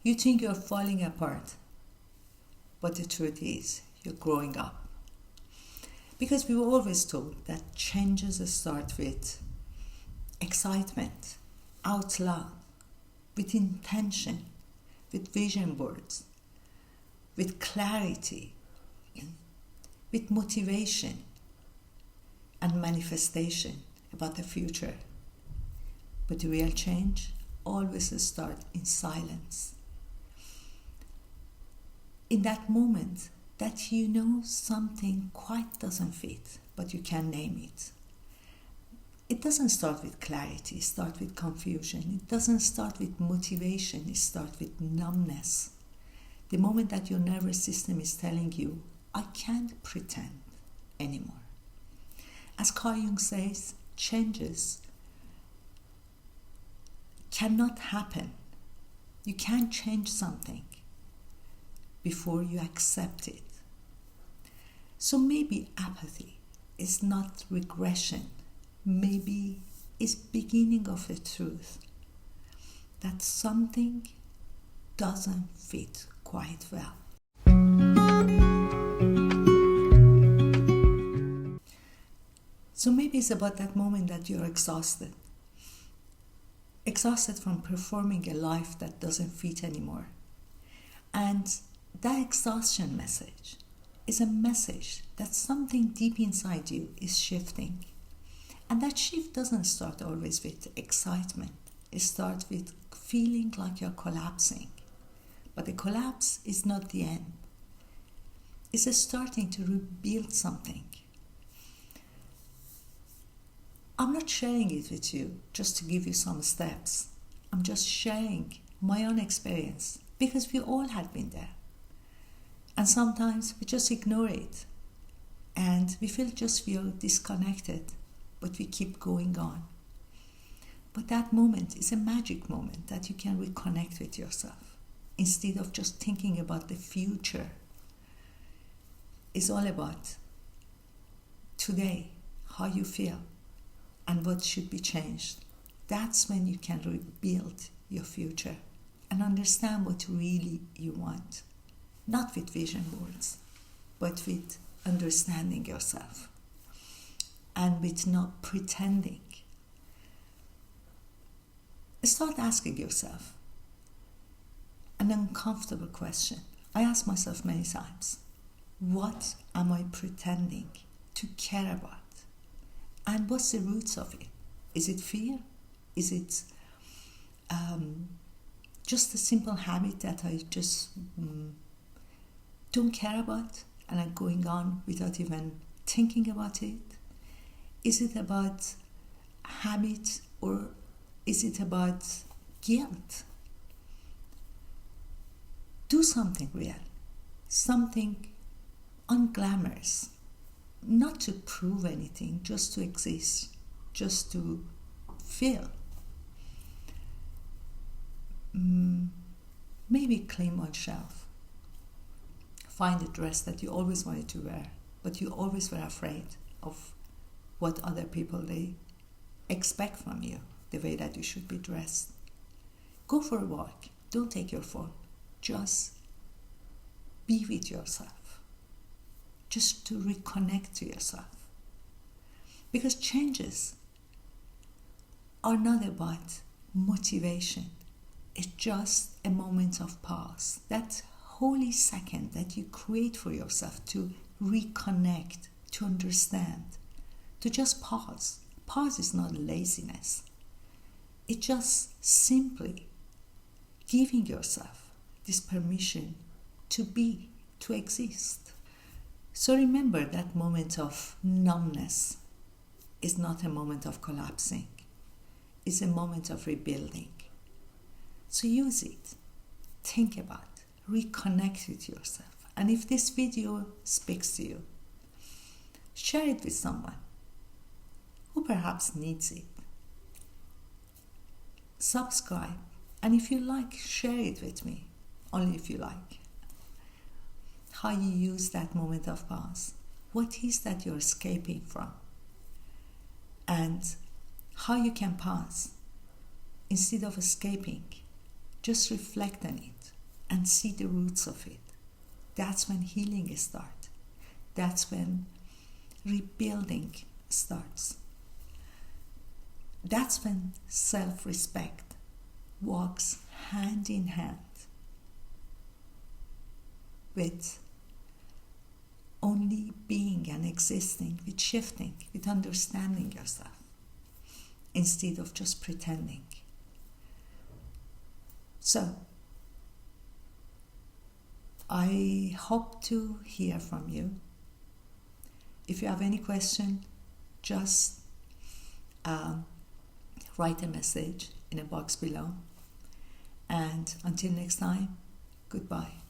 You think you're falling apart, but the truth is you're growing up. Because we were always told that changes start with excitement, out loud, with intention, with vision boards, with clarity, with motivation and manifestation about the future. But the real change always starts in silence. In that moment that you know something quite doesn't fit, but you can name it. It doesn't start with clarity, it starts with confusion. It doesn't start with motivation, it starts with numbness. The moment that your nervous system is telling you, I can't pretend anymore. As Carl Jung says, changes cannot happen. You can't change something before you accept it. So maybe apathy is not regression. Maybe it's beginning of a truth that something doesn't fit quite well. So maybe it's about that moment that you're exhausted. Exhausted from performing a life that doesn't fit anymore. And that exhaustion message is a message that something deep inside you is shifting. And that shift doesn't start always with excitement. It starts with feeling like you're collapsing. But the collapse is not the end. It's starting to rebuild something. I'm not sharing it with you just to give you some steps. I'm just sharing my own experience because we all had been there. And sometimes we just ignore it and we feel we are disconnected, but we keep going on. But that moment is a magic moment that you can reconnect with yourself instead of just thinking about the future. It's all about today, how you feel and what should be changed. That's when you can rebuild your future and understand what really you want. Not with vision boards, but with understanding yourself and with not pretending. Start asking yourself an uncomfortable question. I ask myself many times, what am I pretending to care about? And what's the roots of it? Is it fear? Is it just a simple habit that I just don't care about and I'm going on without even thinking about it? Is it about habit or is it about guilt? Do something real, something unglamorous, not to prove anything, just to exist, just to feel. Maybe clean one shelf. Find a dress that you always wanted to wear, but you always were afraid of what other people they expect from you, the way that you should be dressed. Go for a walk. Don't take your phone. Just be with yourself. Just to reconnect to yourself. Because changes are not about motivation. It's just a moment of pause. That holy second that you create for yourself to reconnect, to understand, to just pause. Pause is not laziness. It's just simply giving yourself this permission to be, to exist. So remember that moment of numbness is not a moment of collapsing. It's a moment of rebuilding. So use it. Think about it. Reconnect with yourself. And if this video speaks to you, share it with someone who perhaps needs it. Subscribe. And if you like, share it with me. Only if you like. How you use that moment of pause. What is that you're escaping from? And how you can pause. Instead of escaping, just reflect on it. and see the roots of it. That's when healing starts. That's when rebuilding starts. That's when self-respect walks hand in hand with only being and existing, with shifting, with understanding yourself, instead of just pretending. So, I hope to hear from you. If you have any question, just write a message in a box below. And until next time, goodbye.